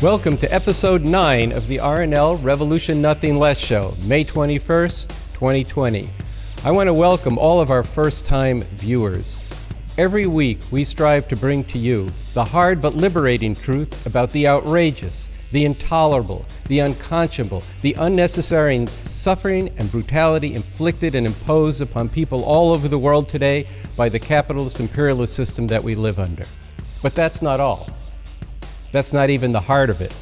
Welcome to episode 9 of the RNL Revolution Nothing Less Show, May 21st, 2020. I want to welcome all of our first-time viewers. Every week, we strive to bring to you the hard but liberating truth about the outrageous, the intolerable, the unconscionable, the unnecessary suffering and brutality inflicted and imposed upon people all over the world today by the capitalist-imperialist system that we live under. But that's not all. That's not even the heart of it.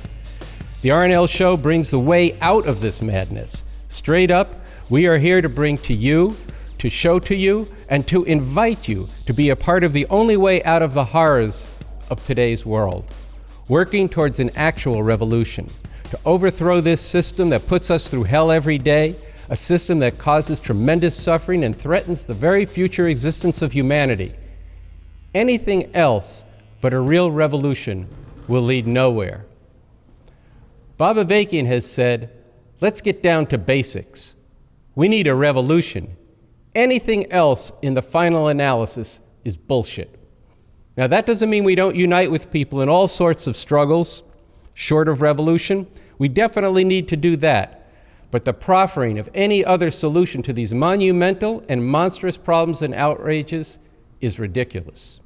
The RNL Show brings the way out of this madness. Straight up, we are here to bring to you, to show to you, and to invite you to be a part of the only way out of the horrors of today's world, working towards an actual revolution, to overthrow this system that puts us through hell every day, a system that causes tremendous suffering and threatens the very future existence of humanity. Anything else but a real revolution will lead nowhere. Bob Avakian has said, let's get down to basics. We need a revolution. Anything else in the final analysis is bullshit. Now that doesn't mean we don't unite with people in all sorts of struggles, short of revolution. We definitely need to do that. But the proffering of any other solution to these monumental and monstrous problems and outrages is ridiculous.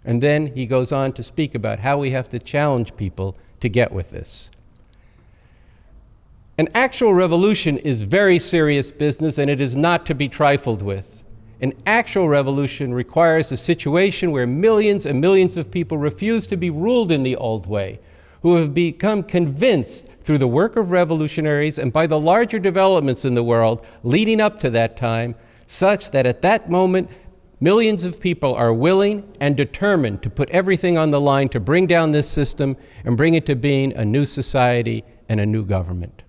And then he goes on to speak about how we have to challenge people to get with this. An actual revolution is very serious business, and it is not to be trifled with. An actual revolution requires a situation where millions and millions of people refuse to be ruled in the old way, who have become convinced through the work of revolutionaries and by the larger developments in the world leading up to that time, such that at that moment, millions of people are willing and determined to put everything on the line to bring down this system and bring it to being a new society and a new government.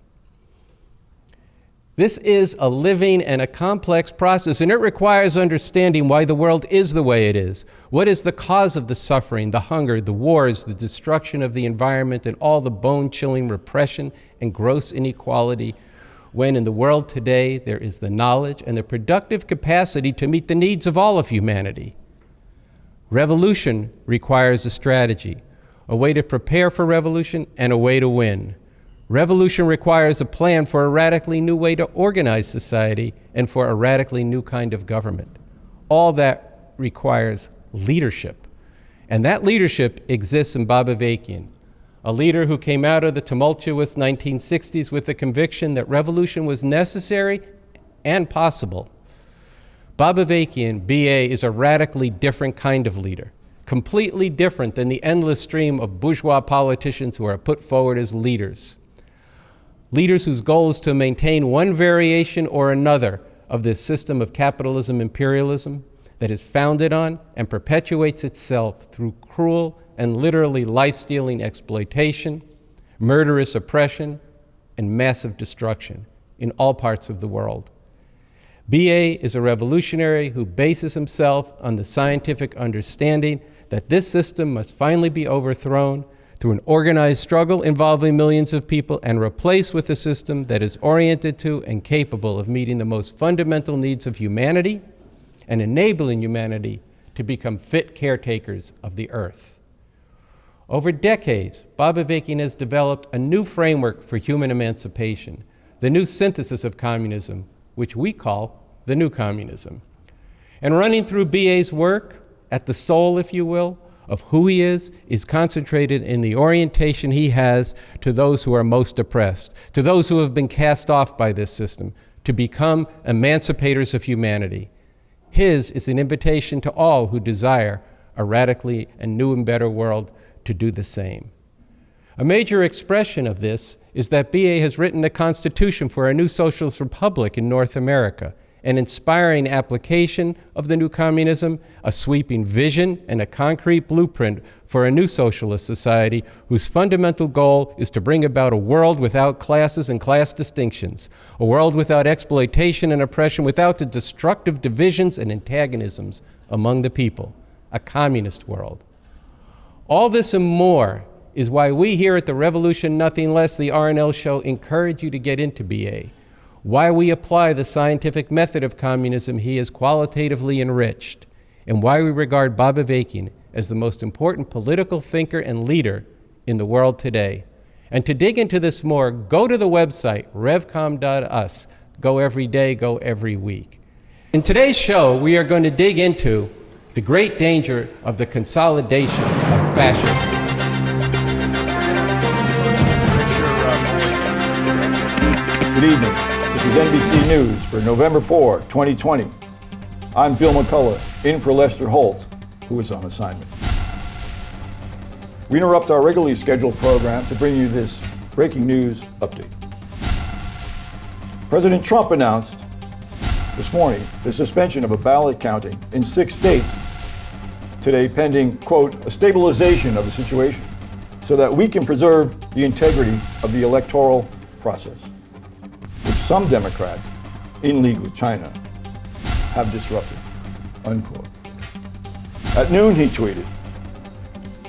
This is a living and a complex process, and it requires understanding why the world is the way it is. What is the cause of the suffering, the hunger, the wars, the destruction of the environment, and all the bone-chilling repression and gross inequality, when in the world today there is the knowledge and the productive capacity to meet the needs of all of humanity. Revolution requires a strategy, a way to prepare for revolution and a way to win. Revolution requires a plan for a radically new way to organize society and for a radically new kind of government. All that requires leadership. And that leadership exists in Bob Avakian, a leader who came out of the tumultuous 1960s with the conviction that revolution was necessary and possible. Bob Avakian, BA, is a radically different kind of leader, completely different than the endless stream of bourgeois politicians who are put forward as leaders. Leaders whose goal is to maintain one variation or another of this system of capitalism-imperialism that is founded on and perpetuates itself through cruel and literally life-stealing exploitation, murderous oppression, and massive destruction in all parts of the world. BA is a revolutionary who bases himself on the scientific understanding that this system must finally be overthrown through an organized struggle involving millions of people and replaced with a system that is oriented to and capable of meeting the most fundamental needs of humanity and enabling humanity to become fit caretakers of the earth. Over decades, Bob Avakian has developed a new framework for human emancipation, the new synthesis of communism, which we call the new communism. And running through BA's work, at the soul, if you will, of who he is concentrated in the orientation he has to those who are most oppressed, to those who have been cast off by this system, to become emancipators of humanity. His is an invitation to all who desire a radically and new and better world to do the same. A major expression of this is that BA has written a constitution for a new socialist republic in North America, an inspiring application of the new communism, a sweeping vision, and a concrete blueprint for a new socialist society whose fundamental goal is to bring about a world without classes and class distinctions, a world without exploitation and oppression, without the destructive divisions and antagonisms among the people, a communist world. All this and more is why we here at the Revolution Nothing Less, the RNL Show, encourage you to get into BA. Why we apply the scientific method of communism he has qualitatively enriched, and why we regard Bob Avakian as the most important political thinker and leader in the world today. And to dig into this more, go to the website, revcom.us. Go every day, go every week. In today's show, we are going to dig into the great danger of the consolidation of fascism. Good evening. This is NBC News for November 4, 2020. I'm Bill McCullough, in for Lester Holt, who is on assignment. We interrupt our regularly scheduled program to bring you this breaking news update. President Trump announced this morning the suspension of a ballot counting in 6 states today, pending, quote, a stabilization of the situation so that we can preserve the integrity of the electoral process, which some Democrats in league with China have disrupted, unquote. At noon, he tweeted,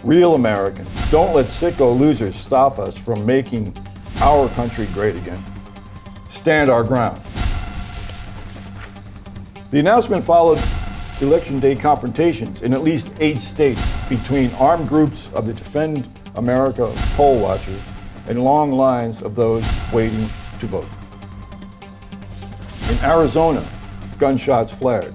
real Americans, don't let sicko losers stop us from making our country great again. Stand our ground. The announcement followed Election Day confrontations in at least 8 states between armed groups of the Defend America poll watchers and long lines of those waiting to vote. In Arizona, gunshots flared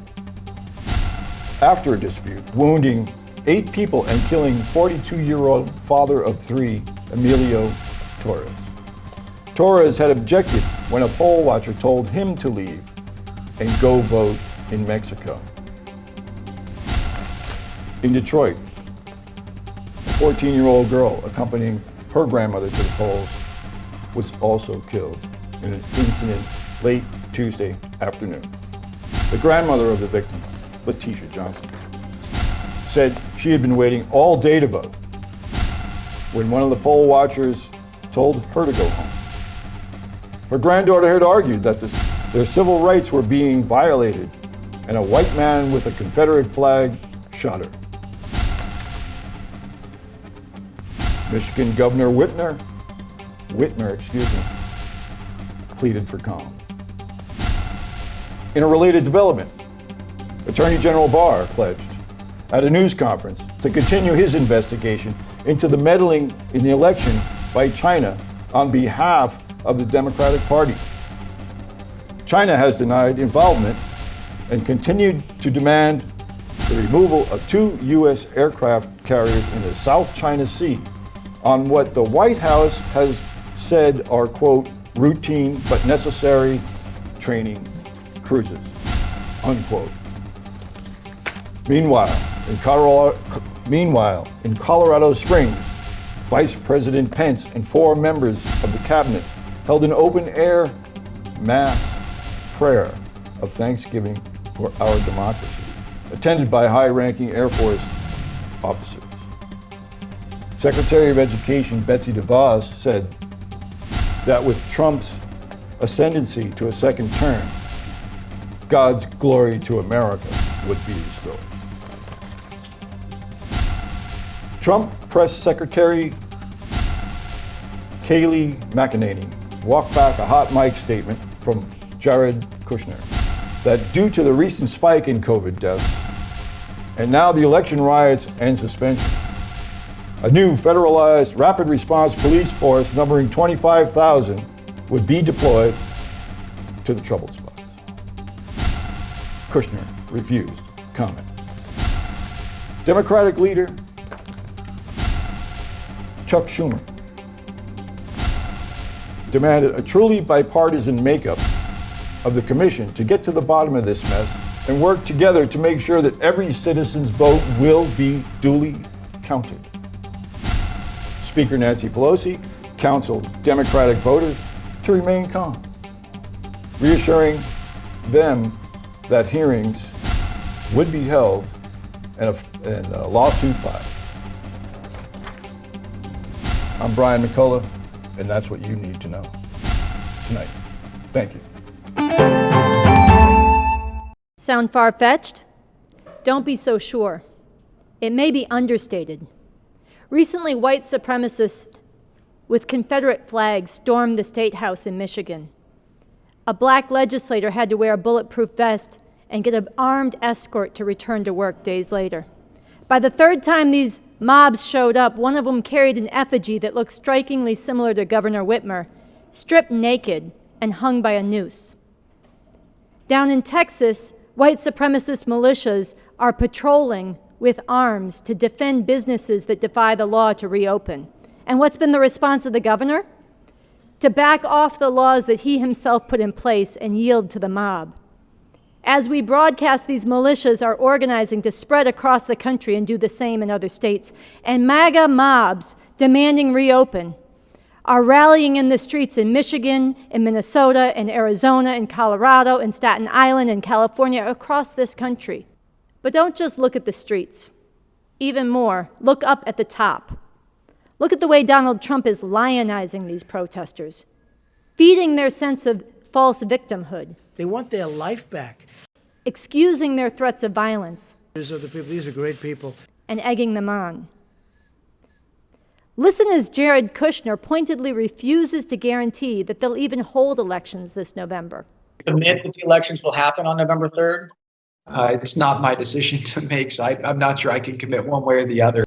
after a dispute, wounding 8 people and killing 42-year-old father of 3, Emilio Torres. Torres had objected when a poll watcher told him to leave and go vote in Mexico. In Detroit, a 14-year-old girl accompanying her grandmother to the polls was also killed in an incident late Tuesday afternoon. The grandmother of the victim, Letitia Johnson, said she had been waiting all day to vote when one of the poll watchers told her to go home. Her granddaughter had argued that their civil rights were being violated, and a white man with a Confederate flag shot her. Michigan Governor Whitmer, pleaded for calm. In a related development, Attorney General Barr pledged at a news conference to continue his investigation into the meddling in the election by China on behalf of the Democratic Party. China has denied involvement and continued to demand the removal of 2 U.S. aircraft carriers in the South China Sea on what the White House has said are, quote, routine but necessary training cruises, unquote. Meanwhile, in Colorado Springs, Vice President Pence and 4 members of the cabinet held an open-air mass prayer of thanksgiving for our democracy, attended by high-ranking Air Force officers. Secretary of Education Betsy DeVos said that with Trump's ascendancy to a second term, God's glory to America would be restored. Trump Press Secretary Kayleigh McEnany walked back a hot mic statement from Jared Kushner that due to the recent spike in COVID deaths and now the election riots and suspension, a new federalized rapid response police force numbering 25,000 would be deployed to the troubled spots. Kushner refused comment. Democratic leader Chuck Schumer demanded a truly bipartisan makeup of the commission to get to the bottom of this mess and work together to make sure that every citizen's vote will be duly counted. Speaker Nancy Pelosi counseled Democratic voters to remain calm, reassuring them that hearings would be held and a lawsuit filed. I'm Brian McCullough, and that's what you need to know tonight. Thank you. Sound far-fetched? Don't be so sure. It may be understated. Recently, white supremacists with Confederate flags stormed the State House in Michigan. A black legislator had to wear a bulletproof vest and get an armed escort to return to work days later. By the third time these mobs showed up. One of them carried an effigy that looked strikingly similar to Governor Whitmer, stripped naked and hung by a noose. Down in Texas, white supremacist militias are patrolling with arms to defend businesses that defy the law to reopen. And what's been the response of the governor? To back off the laws that he himself put in place and yield to the mob. As we broadcast, these militias are organizing to spread across the country and do the same in other states. And MAGA mobs demanding reopen are rallying in the streets in Michigan, in Minnesota, in Arizona, in Colorado, in Staten Island, in California, across this country. But don't just look at the streets. Even more, look up at the top. Look at the way Donald Trump is lionizing these protesters, feeding their sense of false victimhood. They want their life back. Excusing their threats of violence. These are great people. And egging them on. Listen as Jared Kushner pointedly refuses to guarantee that they'll even hold elections this November. Commit that the elections will happen on November 3rd? It's not my decision to make, so I'm not sure I can commit one way or the other.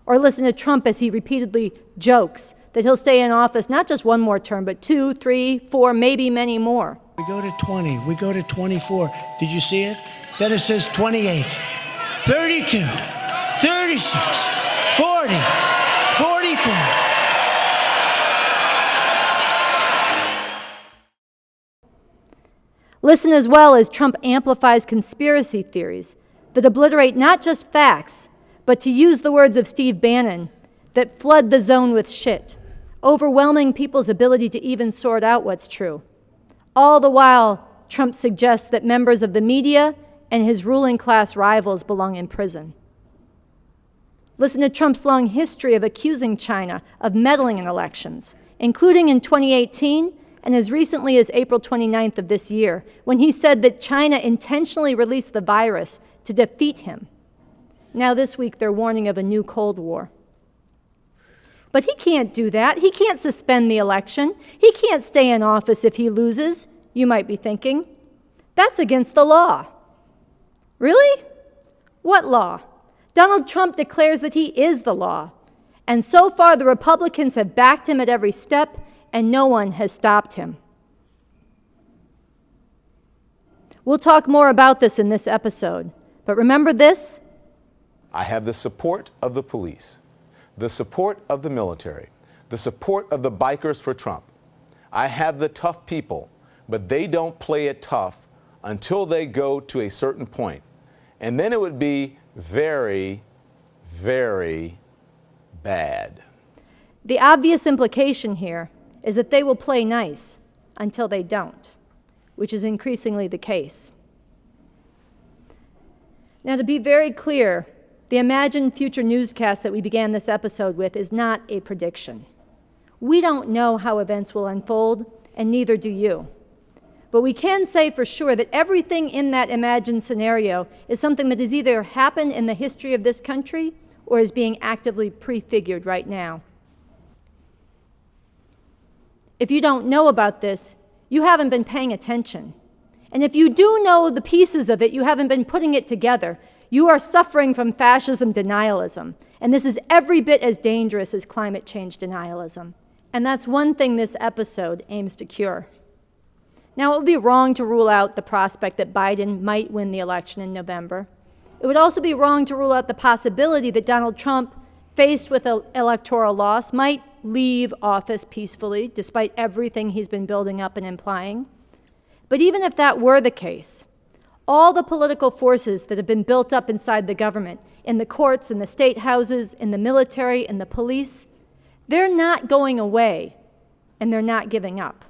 Or listen to Trump as he repeatedly jokes that he'll stay in office not just one more term, but 2, 3, 4, maybe many more. We go to 20, we go to 24. Did you see it? Then it says 28, 32, 36, 40, 44. Listen as well as Trump amplifies conspiracy theories that obliterate not just facts, but to use the words of Steve Bannon, that flood the zone with shit, overwhelming people's ability to even sort out what's true. All the while, Trump suggests that members of the media and his ruling class rivals belong in prison. Listen to Trump's long history of accusing China of meddling in elections, including in 2018 and as recently as April 29th of this year, when he said that China intentionally released the virus to defeat him. Now this week, they're warning of a new Cold War. But he can't do that. He can't suspend the election. He can't stay in office if he loses, you might be thinking. That's against the law. Really? What law? Donald Trump declares that he is the law. And so far, the Republicans have backed him at every step, and no one has stopped him. We'll talk more about this in this episode. But remember this? I have the support of the police, the support of the military, the support of the bikers for Trump. I have the tough people, but they don't play it tough until they go to a certain point. And then it would be very, very bad. The obvious implication here is that they will play nice until they don't, which is increasingly the case. Now, to be very clear, the imagined future newscast that we began this episode with is not a prediction. We don't know how events will unfold, and neither do you. But we can say for sure that everything in that imagined scenario is something that has either happened in the history of this country or is being actively prefigured right now. If you don't know about this, you haven't been paying attention. And if you do know the pieces of it, you haven't been putting it together. You are suffering from fascism denialism, and this is every bit as dangerous as climate change denialism. And that's one thing this episode aims to cure. Now, it would be wrong to rule out the prospect that Biden might win the election in November. It would also be wrong to rule out the possibility that Donald Trump, faced with an electoral loss, might leave office peacefully, despite everything he's been building up and implying. But even if that were the case, all the political forces that have been built up inside the government, in the courts, in the state houses, in the military, in the police, they're not going away, and they're not giving up.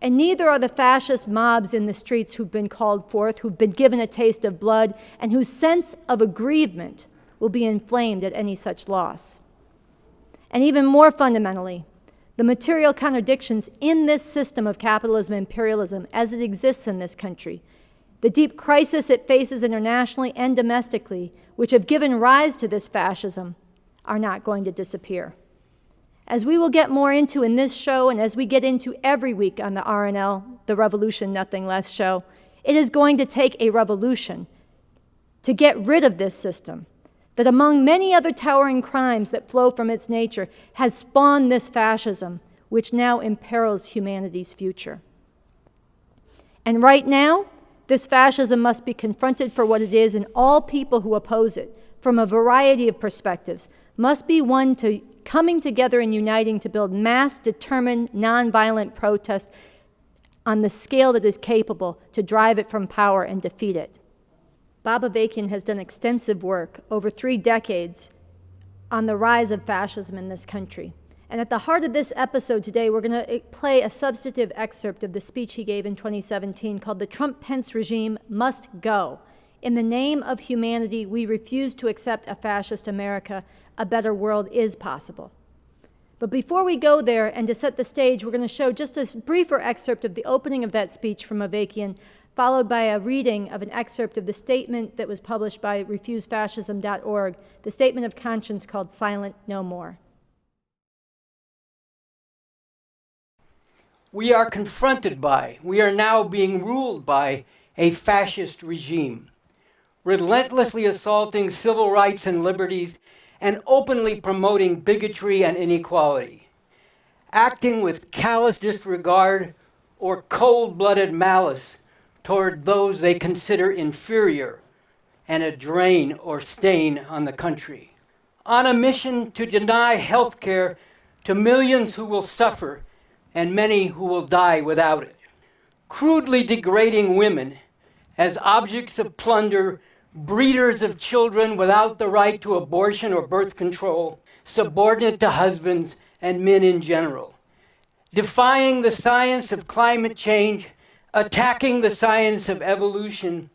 And neither are the fascist mobs in the streets who've been called forth, who've been given a taste of blood, and whose sense of aggrievement will be inflamed at any such loss. And even more fundamentally, the material contradictions in this system of capitalism-imperialism as it exists in this country, the deep crisis it faces internationally and domestically, which have given rise to this fascism, are not going to disappear. As we will get more into in this show, and as we get into every week on the RNL, the Revolution Nothing Less show, it is going to take a revolution to get rid of this system, that among many other towering crimes that flow from its nature, has spawned this fascism, which now imperils humanity's future. And right now, this fascism must be confronted for what it is, and all people who oppose it, from a variety of perspectives, must be one to coming together and uniting to build mass, determined, nonviolent protest on the scale that is capable to drive it from power and defeat it. Bob Avakian has done extensive work over 3 decades on the rise of fascism in this country. And at the heart of this episode today, we're going to play a substantive excerpt of the speech he gave in 2017 called "The Trump-Pence Regime Must Go. In the name of humanity, we refuse to accept a fascist America. A better world is possible." But before we go there, and to set the stage, we're going to show just a briefer excerpt of the opening of that speech from Avakian, followed by a reading of an excerpt of the statement that was published by refusefascism.org, the statement of conscience called "Silent No More." We are confronted by, we are now being ruled by a fascist regime, relentlessly assaulting civil rights and liberties and openly promoting bigotry and inequality, acting with callous disregard or cold-blooded malice toward those they consider inferior and a drain or stain on the country, on a mission to deny health care to millions who will suffer and many who will die without it, crudely degrading women as objects of plunder, breeders of children without the right to abortion or birth control, subordinate to husbands and men in general, defying the science of climate change, attacking the science of evolution,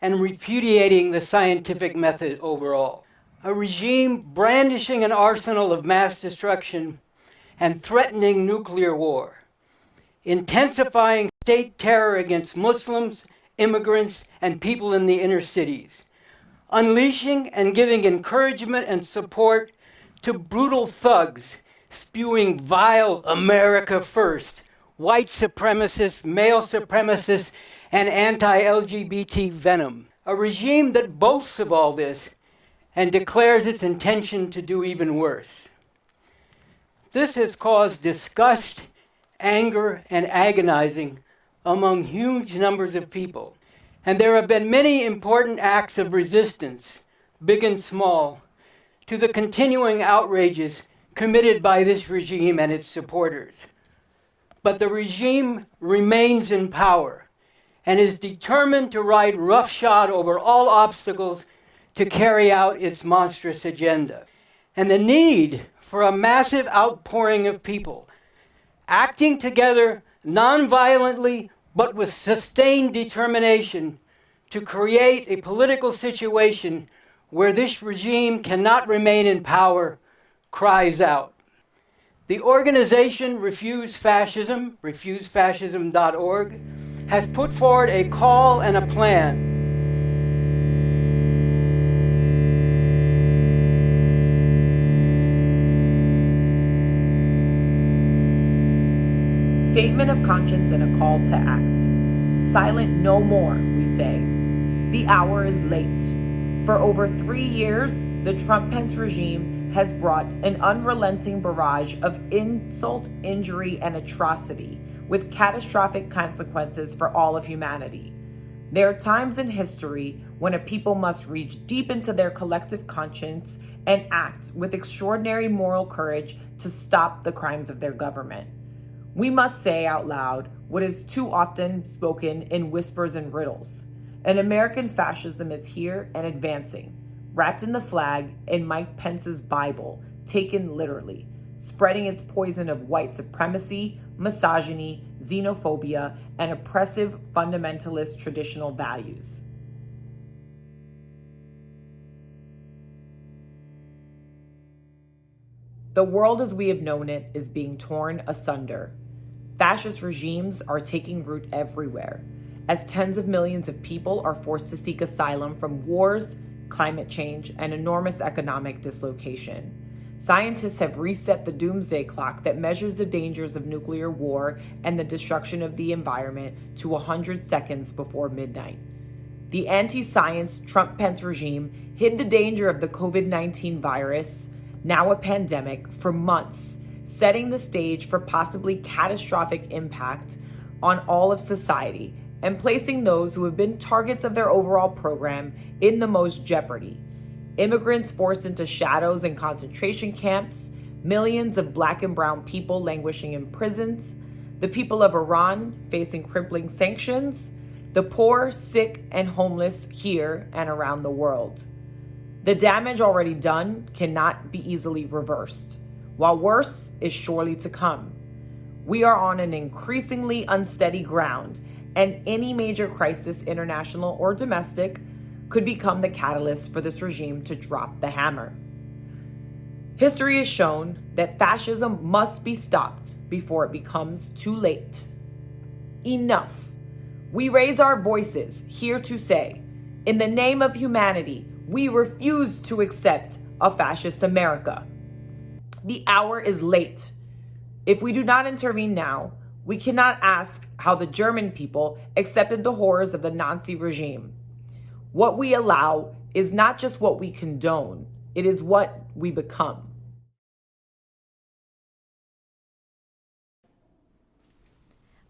and repudiating the scientific method overall. A regime brandishing an arsenal of mass destruction and threatening nuclear war, intensifying state terror against Muslims, immigrants, and people in the inner cities, unleashing and giving encouragement and support to brutal thugs spewing vile America first, white supremacists, male supremacists, and anti-LGBT venom. A regime that boasts of all this and declares its intention to do even worse. This has caused disgust, anger, and agonizing among huge numbers of people. And there have been many important acts of resistance, big and small, to the continuing outrages committed by this regime and its supporters. But the regime remains in power and is determined to ride roughshod over all obstacles to carry out its monstrous agenda. And the need for a massive outpouring of people acting together non-violently but with sustained determination to create a political situation where this regime cannot remain in power cries out. The organization Refuse Fascism, refusefascism.org, has put forward a call and a plan Statement of conscience and a call to act. Silent no more, we say. The hour is late. For over 3 years, the Trump-Pence regime has brought an unrelenting barrage of insult, injury, and atrocity with catastrophic consequences for all of humanity. There are times in history when a people must reach deep into their collective conscience and act with extraordinary moral courage to stop the crimes of their government. We must say out loud what is too often spoken in whispers and riddles. An American fascism is here and advancing, wrapped in the flag in Mike Pence's Bible, taken literally, spreading its poison of white supremacy, misogyny, xenophobia, and oppressive fundamentalist traditional values. The world as we have known it is being torn asunder. Fascist regimes are taking root everywhere, as tens of millions of people are forced to seek asylum from wars, climate change, and enormous economic dislocation. Scientists have reset the doomsday clock that measures the dangers of nuclear war and the destruction of the environment to 100 seconds before midnight. the anti-science Trump-Pence regime hid the danger of the COVID-19 virus, now a pandemic, for months, setting the stage for possibly catastrophic impact on all of society and placing those who have been targets of their overall program in the most jeopardy. Immigrants forced into shadows and concentration camps, millions of Black and brown people languishing in prisons, the people of Iran facing crippling sanctions, the poor, sick, and homeless here and around the world. The damage already done cannot be easily reversed, while worse is surely to come. We are on an increasingly unsteady ground, and any major crisis, international or domestic, could become the catalyst for this regime to drop the hammer. History has shown that fascism must be stopped before it becomes too late. Enough. We raise our voices here to say, in the name of humanity, we refuse to accept a fascist America. The hour is late. If we do not intervene now, we cannot ask how the German people accepted the horrors of the Nazi regime. What we allow is not just what we condone, it is what we become.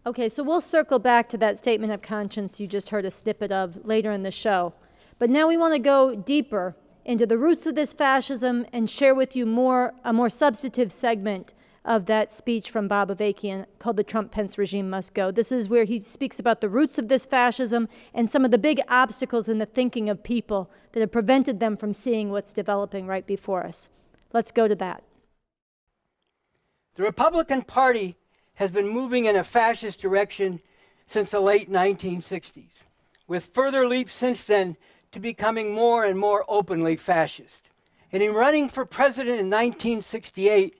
Okay, so we'll circle back to that statement of conscience you just heard a snippet of later in the show. But now we want to go deeper into the roots of this fascism and share with you a more substantive segment of that speech from Bob Avakian called "The Trump-Pence Regime Must Go." This is where he speaks about the roots of this fascism and some of the big obstacles in the thinking of people that have prevented them from seeing what's developing right before us. Let's go to that. The Republican Party has been moving in a fascist direction since the late 1960s, with further leaps since then to becoming more and more openly fascist. And in running for president in 1968,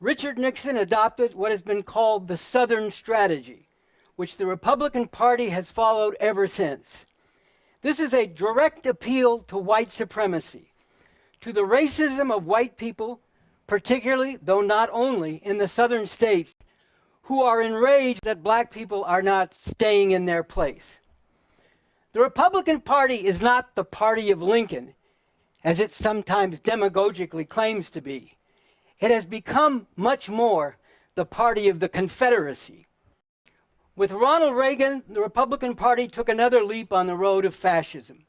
Richard Nixon adopted what has been called the Southern Strategy, which the Republican Party has followed ever since. This is a direct appeal to white supremacy, to the racism of white people, particularly, though not only, in the southern states, who are enraged that black people are not staying in their place. The Republican Party is not the party of Lincoln, as it sometimes demagogically claims to be. It has become much more the party of the Confederacy. With Ronald Reagan, the Republican Party took another leap on the road of fascism.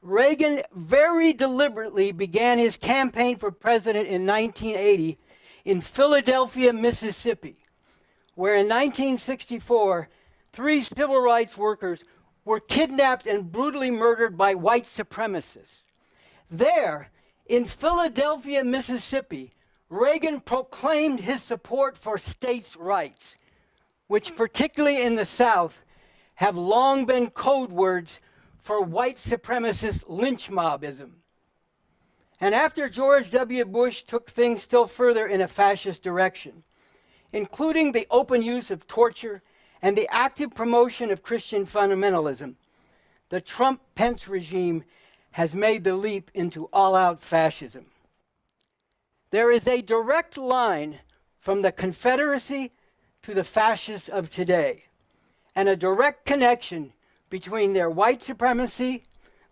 Reagan very deliberately began his campaign for president in 1980 in Philadelphia, Mississippi, where in 1964, 3 civil rights workers were kidnapped and brutally murdered by white supremacists. There, in Philadelphia, Mississippi, Reagan proclaimed his support for states' rights, which particularly in the South have long been code words for white supremacist lynch mobism. And after George W. Bush took things still further in a fascist direction, including the open use of torture and the active promotion of Christian fundamentalism, the Trump-Pence regime has made the leap into all-out fascism. There is a direct line from the Confederacy to the fascists of today, and a direct connection between their white supremacy,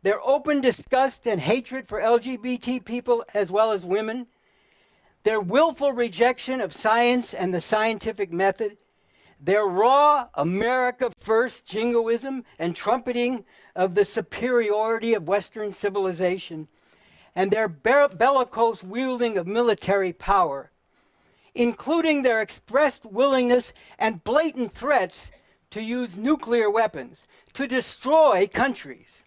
their open disgust and hatred for LGBT people as well as women, their willful rejection of science and the scientific method, their raw America first jingoism and trumpeting of the superiority of Western civilization, and their bellicose wielding of military power, including their expressed willingness and blatant threats to use nuclear weapons to destroy countries.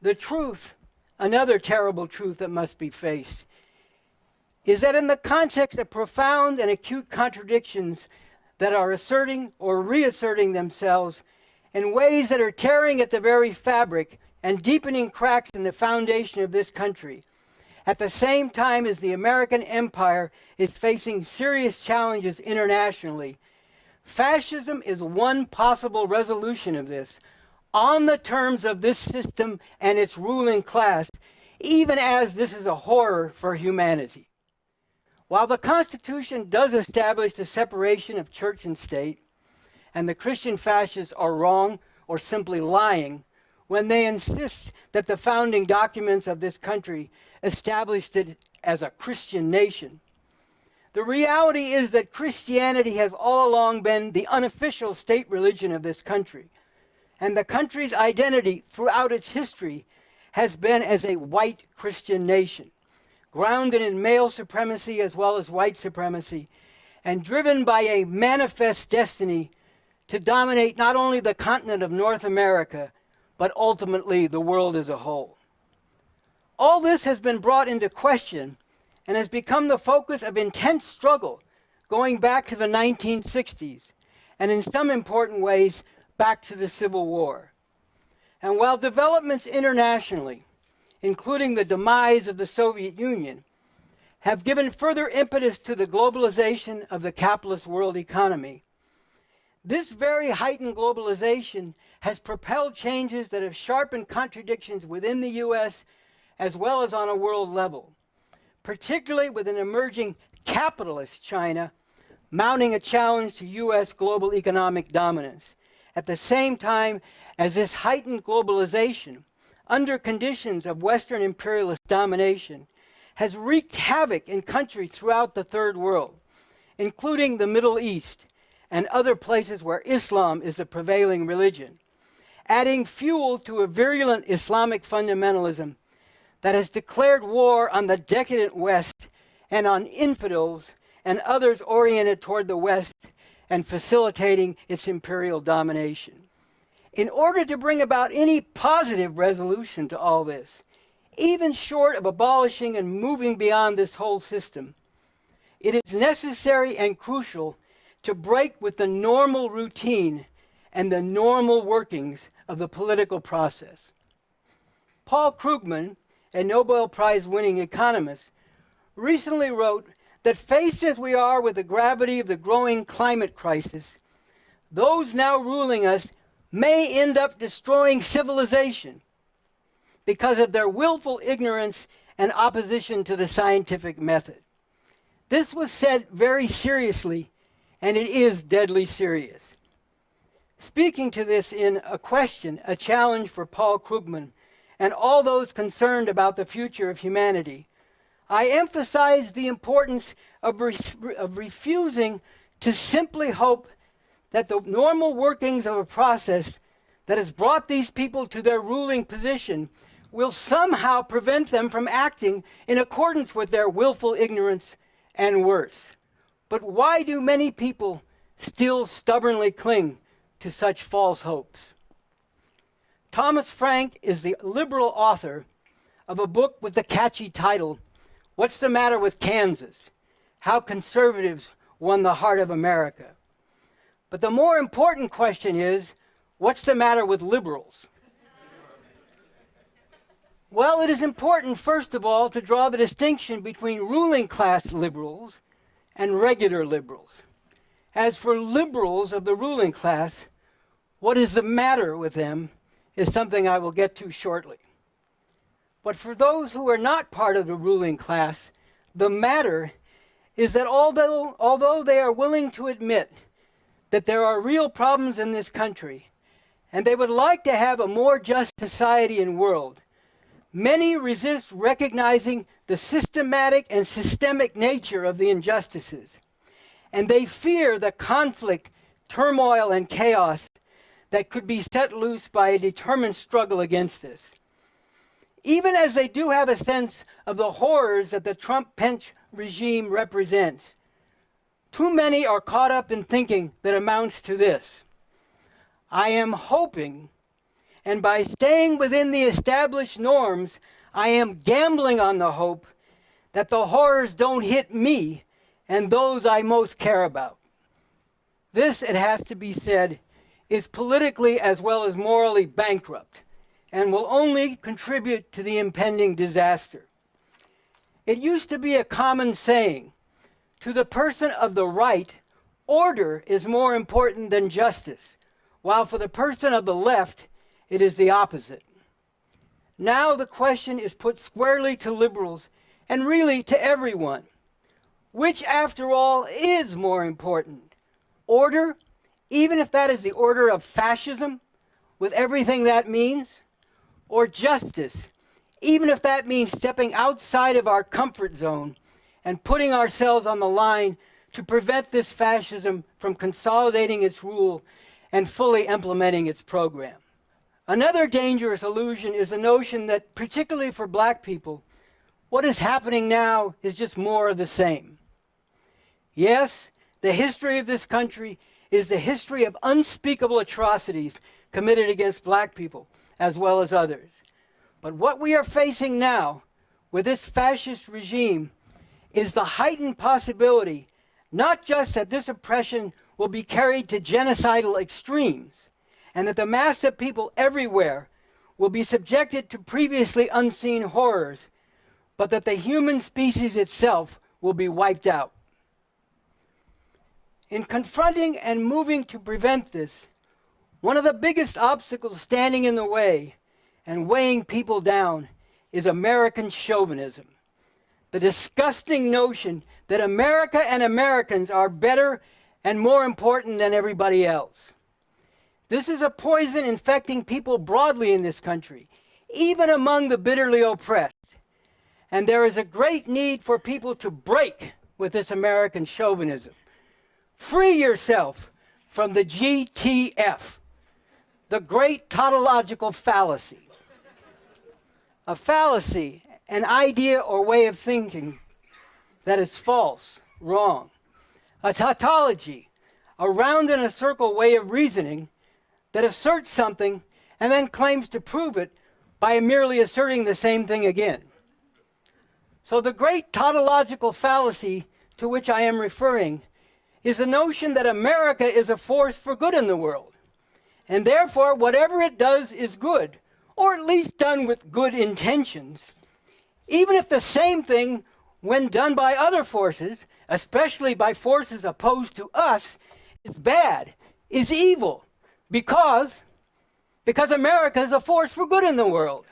The truth, another terrible truth that must be faced, is that in the context of profound and acute contradictions that are asserting or reasserting themselves in ways that are tearing at the very fabric and deepening cracks in the foundation of this country, at the same time as the American empire is facing serious challenges internationally, fascism is one possible resolution of this, on the terms of this system and its ruling class, even as this is a horror for humanity. While the Constitution does establish the separation of church and state, and the Christian fascists are wrong or simply lying when they insist that the founding documents of this country established it as a Christian nation. The reality is that Christianity has all along been the unofficial state religion of this country, and the country's identity throughout its history has been as a white Christian nation, grounded in male supremacy as well as white supremacy, and driven by a manifest destiny to dominate not only the continent of North America, but ultimately the world as a whole. All this has been brought into question and has become the focus of intense struggle going back to the 1960s, and in some important ways, back to the Civil War. And while developments internationally, including the demise of the Soviet Union, have given further impetus to the globalization of the capitalist world economy, this very heightened globalization has propelled changes that have sharpened contradictions within the U.S. as well as on a world level, particularly with an emerging capitalist China mounting a challenge to U.S. global economic dominance. At the same time as this heightened globalization, under conditions of Western imperialist domination, has wreaked havoc in countries throughout the Third World, including the Middle East and other places where Islam is the prevailing religion, adding fuel to a virulent Islamic fundamentalism that has declared war on the decadent West and on infidels and others oriented toward the West and facilitating its imperial domination. In order to bring about any positive resolution to all this, even short of abolishing and moving beyond this whole system, it is necessary and crucial to break with the normal routine and the normal workings of the political process. Paul Krugman, a Nobel Prize-winning economist, recently wrote that faced as we are with the gravity of the growing climate crisis, those now ruling us may end up destroying civilization because of their willful ignorance and opposition to the scientific method. This was said very seriously, and it is deadly serious. Speaking to this in a question, a challenge for Paul Krugman and all those concerned about the future of humanity, I emphasize the importance of refusing to simply hope that the normal workings of a process that has brought these people to their ruling position will somehow prevent them from acting in accordance with their willful ignorance and worse. But why do many people still stubbornly cling to such false hopes? Thomas Frank is the liberal author of a book with the catchy title, What's the Matter with Kansas? How Conservatives Won the Heart of America. But the more important question is, what's the matter with liberals? Well, it is important, first of all, to draw the distinction between ruling class liberals and regular liberals. As for liberals of the ruling class, what is the matter with them is something I will get to shortly. But for those who are not part of the ruling class, the matter is that although they are willing to admit that there are real problems in this country, and they would like to have a more just society and world, many resist recognizing the systematic and systemic nature of the injustices, and they fear the conflict, turmoil, and chaos that could be set loose by a determined struggle against this. Even as they do have a sense of the horrors that the Trump-Pence regime represents, too many are caught up in thinking that amounts to this: I am hoping, and by staying within the established norms, I am gambling on the hope that the horrors don't hit me and those I most care about. This, it has to be said, is politically as well as morally bankrupt and will only contribute to the impending disaster. It used to be a common saying, to the person of the right, order is more important than justice, while for the person of the left, it is the opposite. Now the question is put squarely to liberals and really to everyone. Which, after all, is more important? Order, even if that is the order of fascism, with everything that means, or justice, even if that means stepping outside of our comfort zone and putting ourselves on the line to prevent this fascism from consolidating its rule and fully implementing its program. Another dangerous illusion is the notion that, particularly for black people, what is happening now is just more of the same. Yes, the history of this country is the history of unspeakable atrocities committed against black people, as well as others. But what we are facing now with this fascist regime is the heightened possibility, not just that this oppression will be carried to genocidal extremes, and that the mass of people everywhere will be subjected to previously unseen horrors, but that the human species itself will be wiped out. In confronting and moving to prevent this, one of the biggest obstacles standing in the way and weighing people down is American chauvinism, the disgusting notion that America and Americans are better and more important than everybody else. This is a poison infecting people broadly in this country, even among the bitterly oppressed. And there is a great need for people to break with this American chauvinism. Free yourself from the GTF, the great tautological fallacy. A fallacy, an idea or way of thinking that is false, wrong. A tautology, a round in a circle way of reasoning that asserts something and then claims to prove it by merely asserting the same thing again. So the great tautological fallacy to which I am referring is the notion that America is a force for good in the world, and therefore whatever it does is good, or at least done with good intentions, even if the same thing, when done by other forces, especially by forces opposed to us, is bad, is evil, because America is a force for good in the world.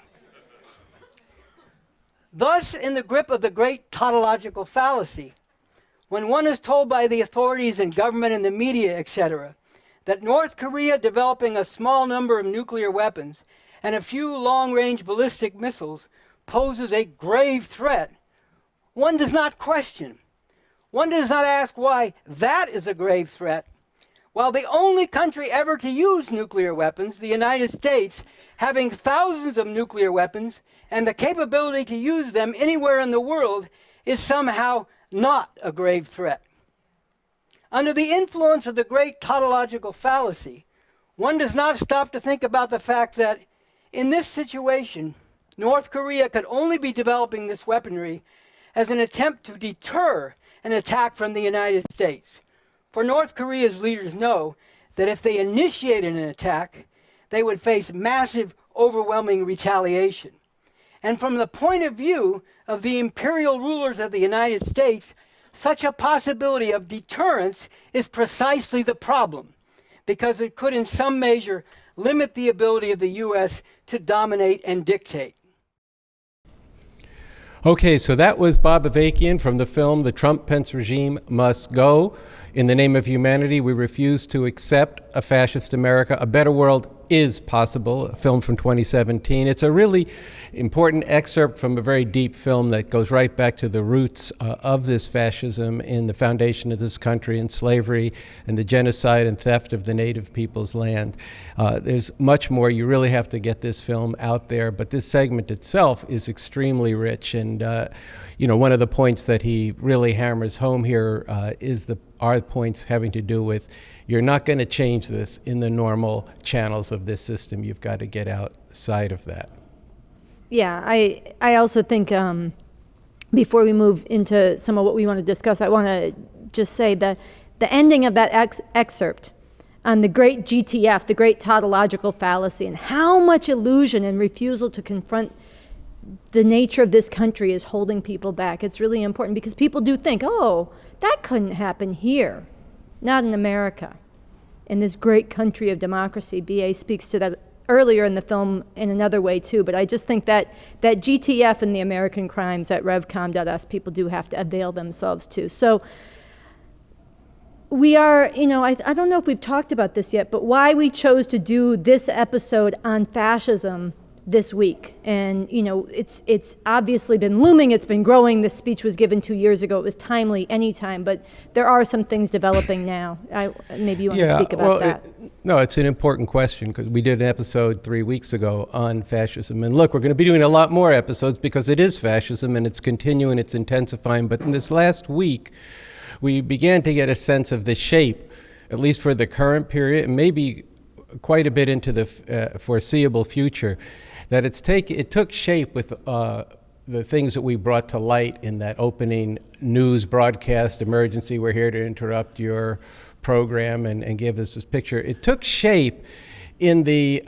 Thus, in the grip of the great tautological fallacy, when one is told by the authorities and government and the media, etc., that North Korea developing a small number of nuclear weapons and a few long-range ballistic missiles poses a grave threat, one does not question. One does not ask why that is a grave threat, while the only country ever to use nuclear weapons, the United States, having thousands of nuclear weapons and the capability to use them anywhere in the world, is somehow not a grave threat. Under the influence of the great tautological fallacy, one does not stop to think about the fact that in this situation, North Korea could only be developing this weaponry as an attempt to deter an attack from the United States. For North Korea's leaders know that if they initiated an attack, they would face massive, overwhelming retaliation. And from the point of view of the imperial rulers of the United States, such a possibility of deterrence is precisely the problem, because it could in some measure limit the ability of the U.S. to dominate and dictate. Okay, so that was Bob Avakian from the film The Trump-Pence Regime Must Go. In the name of humanity, we refuse to accept a fascist America. A better world is possible, a film from 2017. It's a really important excerpt from a very deep film that goes right back to the roots of this fascism in the foundation of this country and slavery and the genocide and theft of the native people's land. There's much more. You really have to get this film out there, but this segment itself is extremely rich. And one of the points that he really hammers home here are points having to do with you're not going to change this in the normal channels of this system. You've got to get outside of that. Yeah, I also think before we move into some of what we want to discuss, I want to just say that the ending of that excerpt on the great GTF, the great tautological fallacy, and how much illusion and refusal to confront the nature of this country is holding people back. It's really important because people do think, oh, that couldn't happen here, not in America, in this great country of democracy. B.A. speaks to that earlier in the film in another way too, but I just think that GTF and the American crimes at revcom.us people do have to avail themselves to. So we are, I don't know if we've talked about this yet, but why we chose to do this episode on fascism this week. And, you know, it's obviously been looming, it's been growing. This speech was given 2 years ago. It was timely anytime, but there are some things developing now. Maybe you want to speak about that. No, it's an important question because we did an episode 3 weeks ago on fascism. And look, we're going to be doing a lot more episodes because it is fascism and it's continuing, it's intensifying. But in this last week, we began to get a sense of the shape, at least for the current period, and maybe quite a bit into the foreseeable future, that it took shape with the things that we brought to light in that opening news broadcast emergency. We're here to interrupt your program and give us this picture. It took shape in the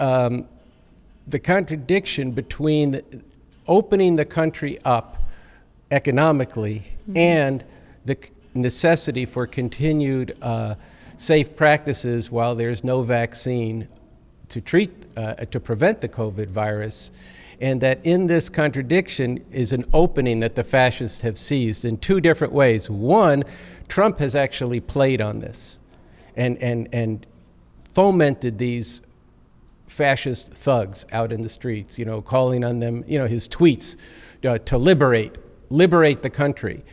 contradiction between opening the country up economically and the necessity for continued safe practices while there's no vaccine to prevent the COVID virus, and that in this contradiction is an opening that the fascists have seized in two different ways. One, Trump has actually played on this and fomented these fascist thugs out in the streets, you know, calling on them, you know, his tweets to liberate the country.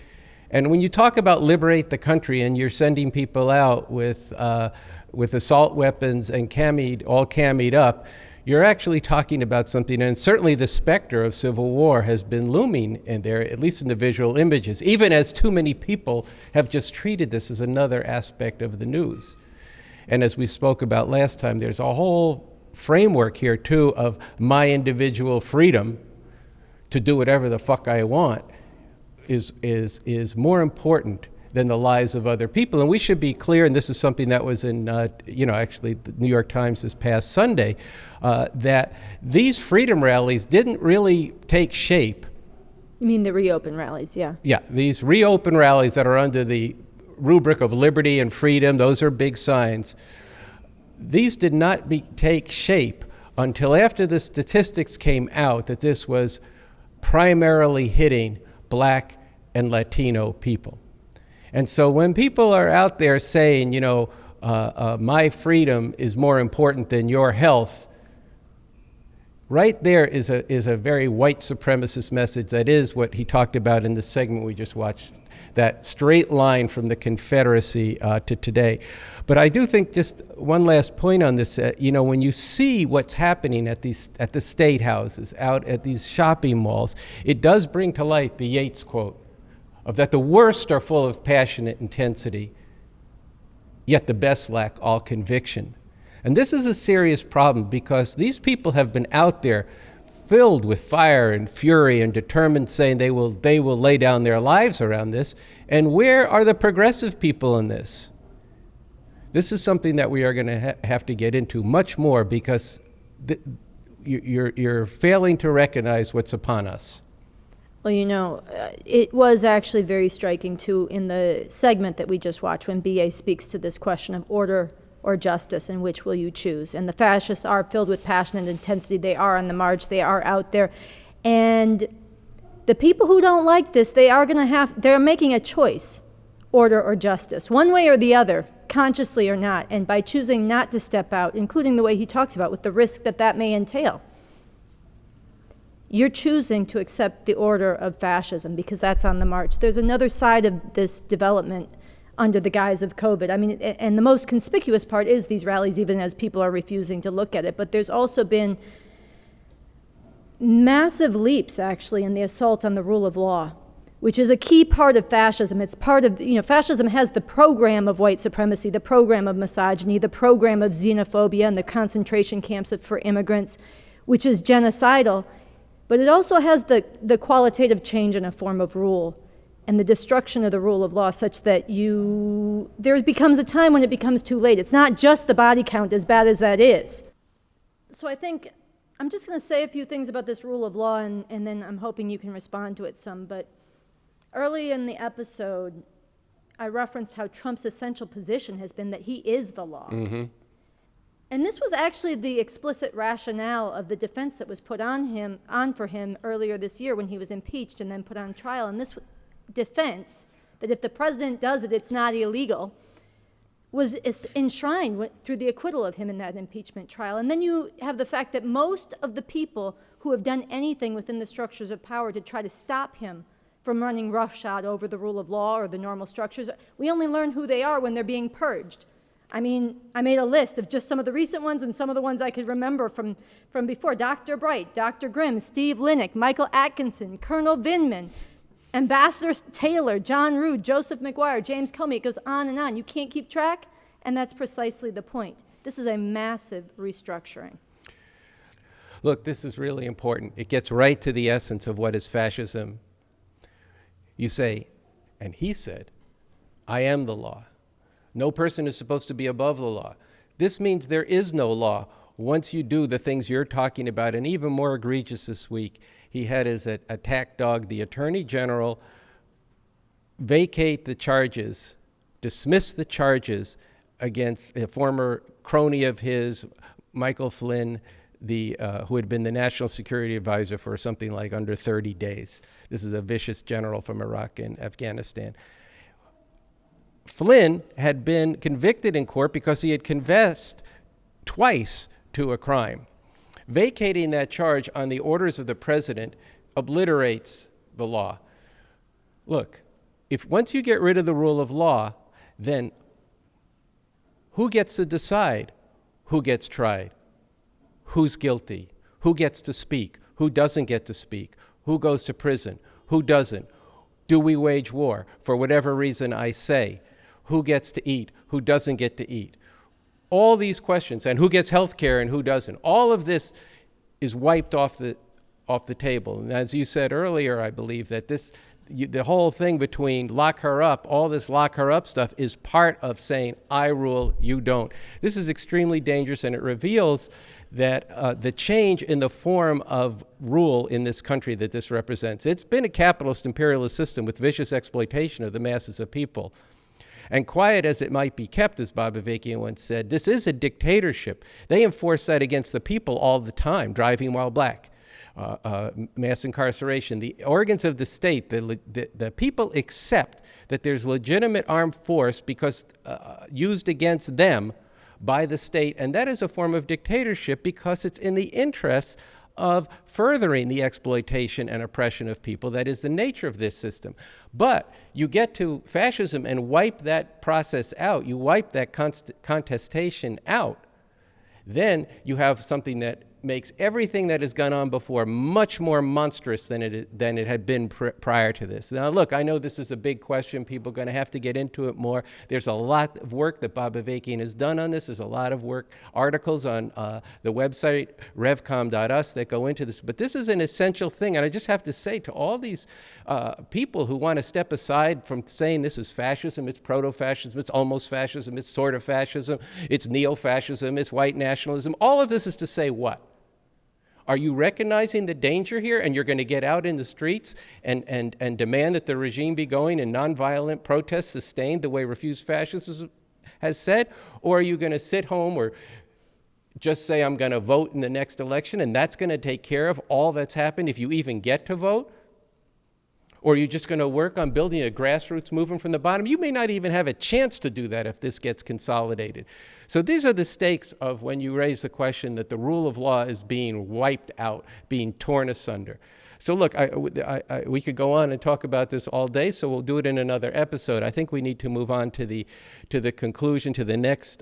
And when you talk about liberate the country and you're sending people out with assault weapons and all cammied up, you're actually talking about something, and certainly the specter of civil war has been looming in there, at least in the visual images, even as too many people have just treated this as another aspect of the news. And as we spoke about last time, there's a whole framework here too of my individual freedom to do whatever the fuck I want is more important than the lives of other people. And we should be clear, and this is something that was in, actually the New York Times this past Sunday, that these freedom rallies didn't really take shape. You mean the reopen rallies, yeah. Yeah, these reopen rallies that are under the rubric of liberty and freedom, those are big signs. These did not take shape until after the statistics came out that this was primarily hitting Black and Latino people. And so when people are out there saying, my freedom is more important than your health, right there is a very white supremacist message. That is what he talked about in the segment we just watched, that straight line from the Confederacy to today. But I do think, just one last point on this, when you see what's happening at the state houses, out at these shopping malls, it does bring to light the Yeats quote of that the worst are full of passionate intensity, yet the best lack all conviction. And this is a serious problem because these people have been out there filled with fire and fury and determined, saying they will lay down their lives around this. And where are the progressive people in this? This is something that we are going to have to get into much more because you're failing to recognize what's upon us. Well, it was actually very striking, too, in the segment that we just watched when BA speaks to this question of order or justice, and which will you choose? And the fascists are filled with passion and intensity. They are on the march. They are out there. And the people who don't like this, they're making a choice, order or justice, one way or the other, consciously or not. And by choosing not to step out, including the way he talks about with the risk that may entail, you're choosing to accept the order of fascism because that's on the march. There's another side of this development under the guise of COVID. I mean, and the most conspicuous part is these rallies, even as people are refusing to look at it. But there's also been massive leaps, actually, in the assault on the rule of law, which is a key part of fascism. It's part of, fascism has the program of white supremacy, the program of misogyny, the program of xenophobia and the concentration camps for immigrants, which is genocidal. But it also has the qualitative change in a form of rule and the destruction of the rule of law such that there becomes a time when it becomes too late. It's not just the body count, as bad as that is. So I think I'm just going to say a few things about this rule of law, and then I'm hoping you can respond to it some. But early in the episode, I referenced how Trump's essential position has been that he is the law. Mm-hmm. And this was actually the explicit rationale of the defense that was put on for him earlier this year when he was impeached and then put on trial. And this defense, that if the president does it, it's not illegal, was enshrined through the acquittal of him in that impeachment trial. And then you have the fact that most of the people who have done anything within the structures of power to try to stop him from running roughshod over the rule of law or the normal structures, we only learn who they are when they're being purged. I mean, I made a list of just some of the recent ones and some of the ones I could remember from before. Dr. Bright, Dr. Grimm, Steve Linick, Michael Atkinson, Colonel Vindman, Ambassador Taylor, John Rood, Joseph McGuire, James Comey. It goes on and on. You can't keep track, and that's precisely the point. This is a massive restructuring. Look, this is really important. It gets right to the essence of what is fascism. You say, and he said, I am the law. No person is supposed to be above the law. This means there is no law once you do the things you're talking about, and even more egregious this week. He had as an attack dog the Attorney General vacate the charges, dismiss the charges against a former crony of his, Michael Flynn, who had been the National Security Advisor for something like under 30 days. This is a vicious general from Iraq and Afghanistan. Flynn had been convicted in court because he had confessed twice to a crime. Vacating that charge on the orders of the president obliterates the law. Look, if once you get rid of the rule of law, then who gets to decide who gets tried, who's guilty, who gets to speak, who doesn't get to speak, who goes to prison, who doesn't? Do we wage war? For whatever reason I say, who gets to eat, who doesn't get to eat? All these questions, and who gets health care and who doesn't, all of this is wiped off the table. And as you said earlier, I believe that the whole thing between lock her up, all this lock her up stuff is part of saying, I rule, you don't. This is extremely dangerous, and it reveals that the change in the form of rule in this country that this represents. It's been a capitalist imperialist system with vicious exploitation of the masses of people. And quiet as it might be kept, as Bob Avakian once said, this is a dictatorship. They enforce that against the people all the time, driving while black, mass incarceration. The organs of the state, the people accept that there's legitimate armed force because used against them by the state, and that is a form of dictatorship because it's in the interests of furthering the exploitation and oppression of people. That is the nature of this system. But you get to fascism and wipe that process out, you wipe that contestation out, then you have something that makes everything that has gone on before much more monstrous than it had been prior to this. Now, look, I know this is a big question. People are going to have to get into it more. There's a lot of work that Bob Avakian has done on this. There's a lot of work, articles on the website, revcom.us, that go into this. But this is an essential thing. And I just have to say to all these people who want to step aside from saying this is fascism, it's proto-fascism, it's almost fascism, it's sort of fascism, it's neo-fascism, it's white nationalism, all of this is to say what? Are you recognizing the danger here, and you're going to get out in the streets and demand that the regime be going in nonviolent protests sustained the way Refuse Fascism has said? Or are you going to sit home or just say, I'm going to vote in the next election, and that's going to take care of all that's happened if you even get to vote? Or are you just going to work on building a grassroots movement from the bottom? You may not even have a chance to do that if this gets consolidated. So these are the stakes of when you raise the question that the rule of law is being wiped out, being torn asunder. So look, we could go on and talk about this all day, so we'll do it in another episode. I think we need to move on to the conclusion, to the next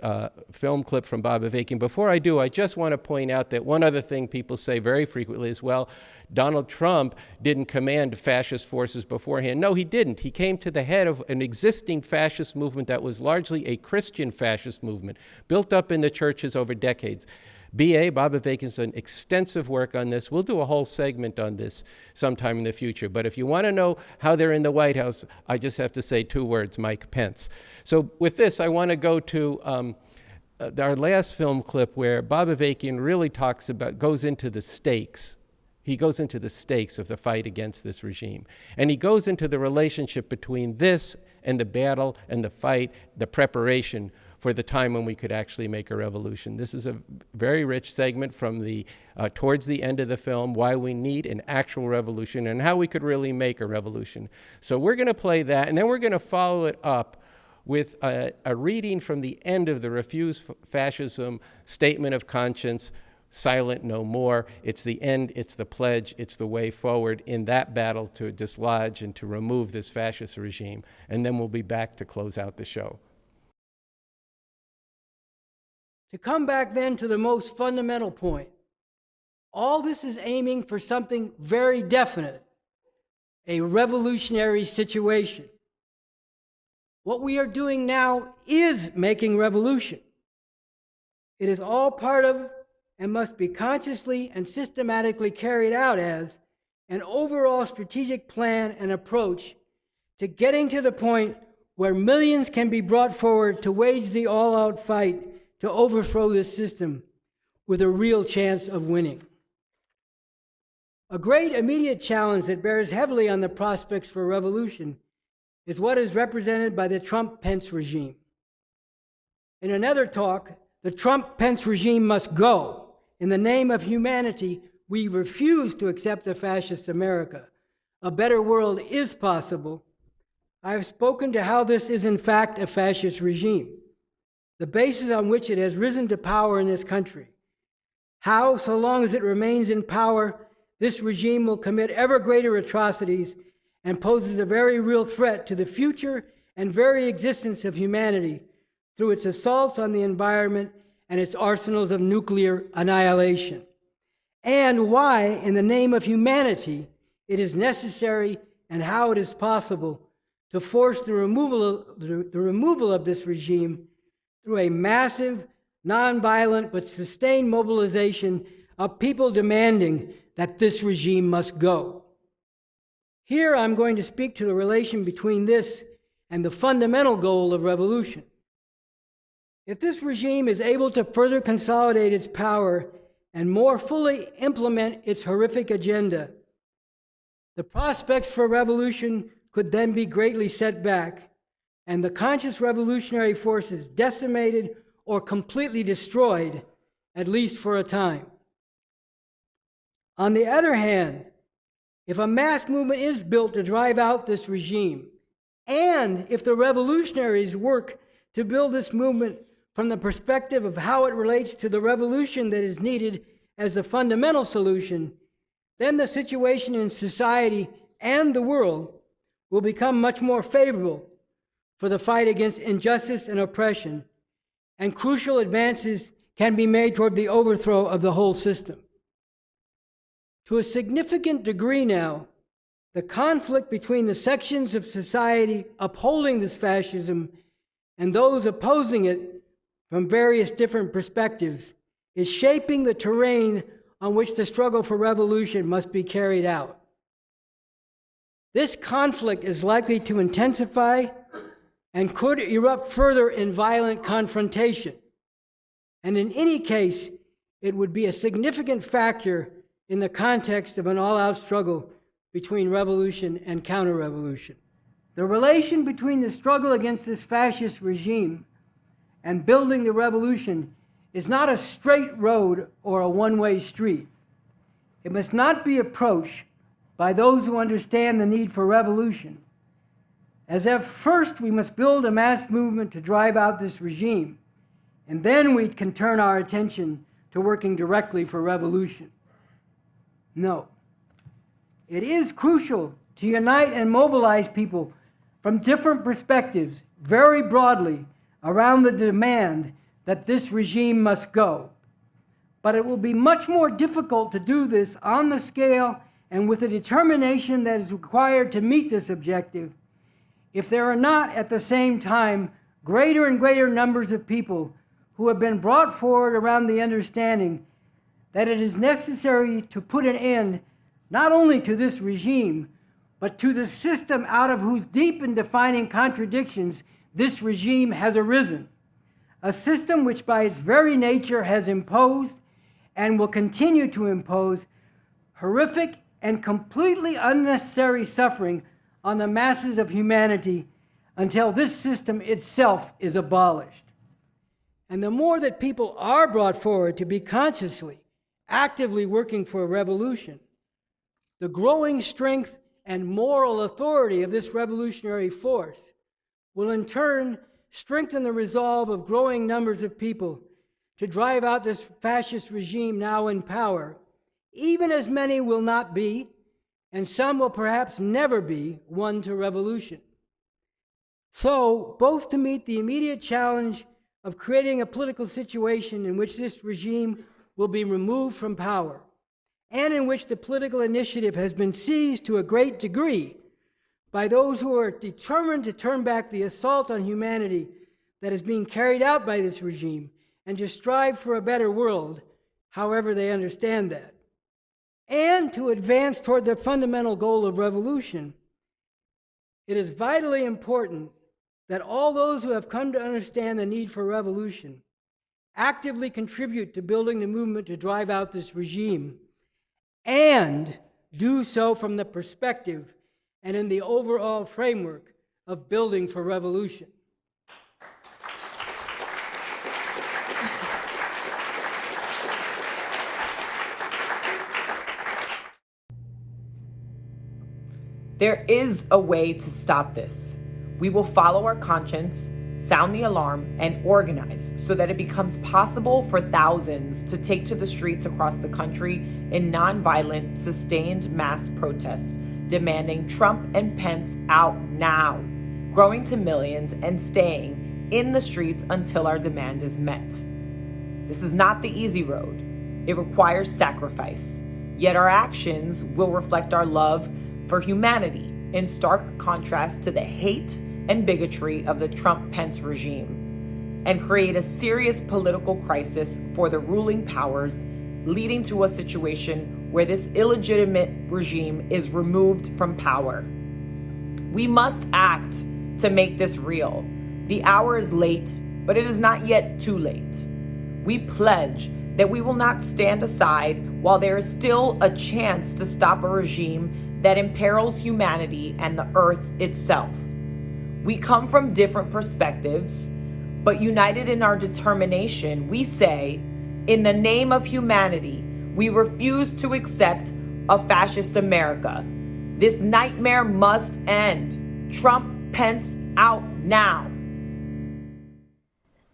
film clip from Bob Avakian. Before I do, I just want to point out that one other thing people say very frequently is, well, Donald Trump didn't command fascist forces beforehand. No, he didn't. He came to the head of an existing fascist movement that was largely a Christian fascist movement, built up in the churches over decades. Bob Avakian's done extensive work on this. We'll do a whole segment on this sometime in the future. But if you want to know how they're in the White House, I just have to say two words, Mike Pence. So with this, I want to go to our last film clip where Bob Avakian really goes into the stakes. He goes into the stakes of the fight against this regime. And he goes into the relationship between this and the battle and the fight, the preparation for the time when we could actually make a revolution. This is a very rich segment from towards the end of the film, why we need an actual revolution and how we could really make a revolution. So we're going to play that, and then we're going to follow it up with a reading from the end of the Refuse Fascism Statement of Conscience, Silent No More. It's the end, it's the pledge, it's the way forward in that battle to dislodge and to remove this fascist regime. And then we'll be back to close out the show. To come back then to the most fundamental point, all this is aiming for something very definite, a revolutionary situation. What we are doing now is making revolution. It is all part of and must be consciously and systematically carried out as an overall strategic plan and approach to getting to the point where millions can be brought forward to wage the all-out fight to overthrow this system with a real chance of winning. A great immediate challenge that bears heavily on the prospects for revolution is what is represented by the Trump-Pence regime. In another talk, the Trump-Pence regime must go. In the name of humanity, we refuse to accept a fascist America. A better world is possible. I have spoken to how this is in fact a fascist regime, the basis on which it has risen to power in this country. How, so long as it remains in power, this regime will commit ever greater atrocities and poses a very real threat to the future and very existence of humanity through its assaults on the environment and its arsenals of nuclear annihilation. And why, in the name of humanity, it is necessary and how it is possible to force the removal of this regime through a massive, nonviolent, but sustained mobilization of people demanding that this regime must go. Here I'm going to speak to the relation between this and the fundamental goal of revolution. If this regime is able to further consolidate its power and more fully implement its horrific agenda, the prospects for revolution could then be greatly set back, and the conscious revolutionary forces decimated or completely destroyed, at least for a time. On the other hand, if a mass movement is built to drive out this regime, and if the revolutionaries work to build this movement from the perspective of how it relates to the revolution that is needed as the fundamental solution, then the situation in society and the world will become much more favorable for the fight against injustice and oppression, and crucial advances can be made toward the overthrow of the whole system. To a significant degree now, the conflict between the sections of society upholding this fascism and those opposing it from various different perspectives is shaping the terrain on which the struggle for revolution must be carried out. This conflict is likely to intensify and could erupt further in violent confrontation. And in any case, it would be a significant factor in the context of an all-out struggle between revolution and counter-revolution. The relation between the struggle against this fascist regime and building the revolution is not a straight road or a one-way street. It must not be approached by those who understand the need for revolution as if first we must build a mass movement to drive out this regime, and then we can turn our attention to working directly for revolution. No. It is crucial to unite and mobilize people from different perspectives very broadly around the demand that this regime must go. But it will be much more difficult to do this on the scale and with the determination that is required to meet this objective if there are not at the same time greater and greater numbers of people who have been brought forward around the understanding that it is necessary to put an end not only to this regime, but to the system out of whose deep and defining contradictions this regime has arisen. A system which by its very nature has imposed and will continue to impose horrific and completely unnecessary suffering on the masses of humanity until this system itself is abolished. And the more that people are brought forward to be consciously, actively working for a revolution, the growing strength and moral authority of this revolutionary force will in turn strengthen the resolve of growing numbers of people to drive out this fascist regime now in power, even as many will not be, and some will perhaps never be, won to revolution. So, both to meet the immediate challenge of creating a political situation in which this regime will be removed from power, and in which the political initiative has been seized to a great degree by those who are determined to turn back the assault on humanity that is being carried out by this regime and to strive for a better world, however they understand that, and to advance toward the fundamental goal of revolution, it is vitally important that all those who have come to understand the need for revolution actively contribute to building the movement to drive out this regime, and do so from the perspective and in the overall framework of building for revolution. There is a way to stop this. We will follow our conscience, sound the alarm, and organize so that it becomes possible for thousands to take to the streets across the country in nonviolent, sustained mass protests, demanding Trump and Pence out now, growing to millions and staying in the streets until our demand is met. This is not the easy road. It requires sacrifice, yet our actions will reflect our love for humanity in stark contrast to the hate and bigotry of the Trump-Pence regime, and create a serious political crisis for the ruling powers, leading to a situation where this illegitimate regime is removed from power. We must act to make this real. The hour is late, but it is not yet too late. We pledge that we will not stand aside while there is still a chance to stop a regime that imperils humanity and the earth itself. We come from different perspectives, but united in our determination, we say, in the name of humanity, we refuse to accept a fascist America. This nightmare must end. Trump, Pence, out now.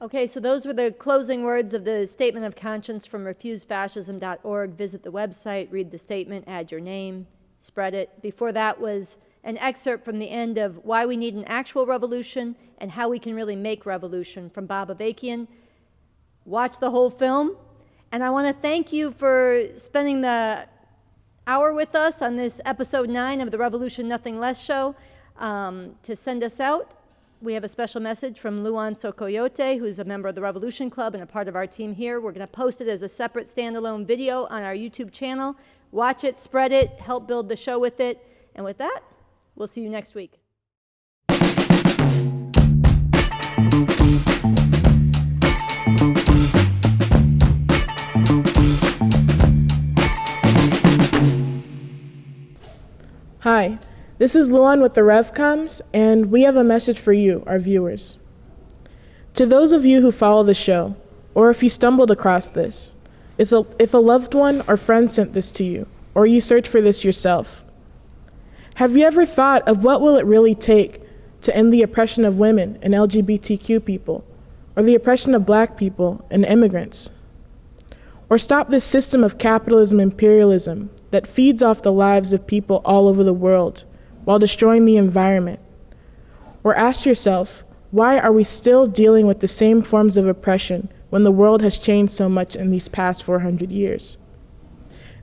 Okay, so those were the closing words of the statement of conscience from refusefascism.org. Visit the website, read the statement, add your name, spread it. Before that was an excerpt from the end of Why We Need an Actual Revolution and How We Can Really Make Revolution from Bob Avakian. Watch the whole film. And I want to thank you for spending the hour with us on this episode 9 of the Revolution Nothing Less show. To send us out, we have a special message from Luan Sokoyote, who's a member of the Revolution Club and a part of our team here. We're going to post it as a separate standalone video on our YouTube channel. Watch it, spread it, help build the show with it. And with that, we'll see you next week. Hi, this is Luan with the RevComs, and we have a message for you, our viewers. To those of you who follow the show, or if you stumbled across this, if a loved one or friend sent this to you, or you search for this yourself, have you ever thought of what will it really take to end the oppression of women and LGBTQ people, or the oppression of Black people and immigrants? Or stop this system of capitalism-imperialism that feeds off the lives of people all over the world while destroying the environment? Or ask yourself, why are we still dealing with the same forms of oppression when the world has changed so much in these past 400 years?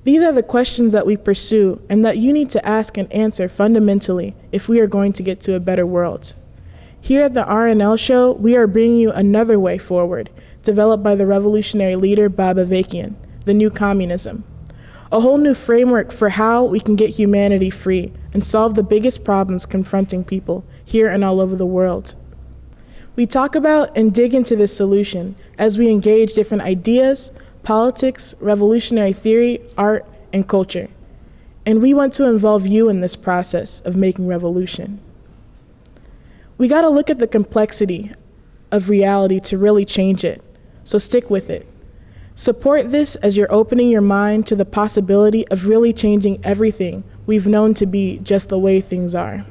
These are the questions that we pursue and that you need to ask and answer fundamentally if we are going to get to a better world. Here at the RNL Show, we are bringing you another way forward, developed by the revolutionary leader Bob Avakian, the new communism. A whole new framework for how we can get humanity free and solve the biggest problems confronting people here and all over the world. We talk about and dig into this solution as we engage different ideas, politics, revolutionary theory, art, and culture. And we want to involve you in this process of making revolution. We gotta look at the complexity of reality to really change it, so stick with it. Support this as you're opening your mind to the possibility of really changing everything we've known to be just the way things are.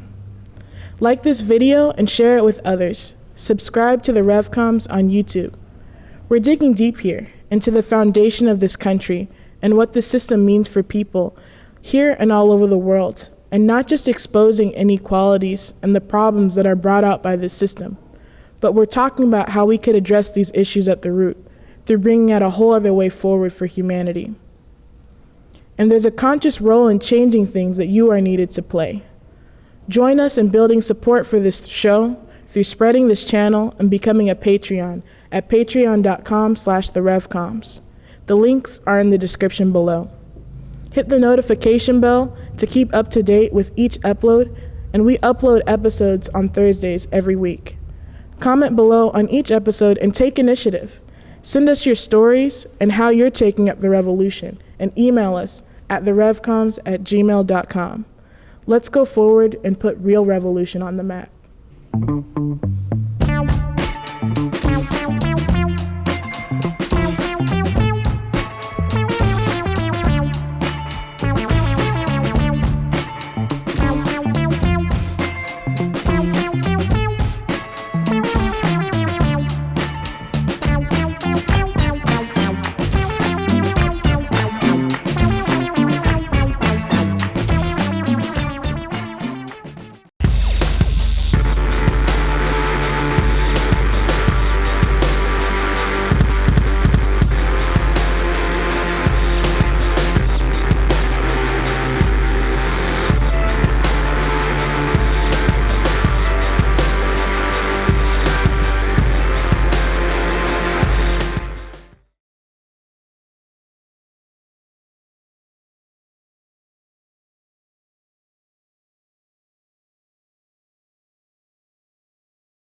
Like this video and share it with others. Subscribe to the RevComs on YouTube. We're digging deep here into the foundation of this country and what this system means for people here and all over the world, and not just exposing inequalities and the problems that are brought out by this system, but we're talking about how we could address these issues at the root through bringing out a whole other way forward for humanity. And there's a conscious role in changing things that you are needed to play. Join us in building support for this show through spreading this channel and becoming a Patreon at patreon.com/therevcoms. The links are in the description below. Hit the notification bell to keep up to date with each upload, and we upload episodes on Thursdays every week. Comment below on each episode and take initiative. Send us your stories and how you're taking up the revolution, and email us at therevcoms@gmail.com. Let's go forward and put real revolution on the map.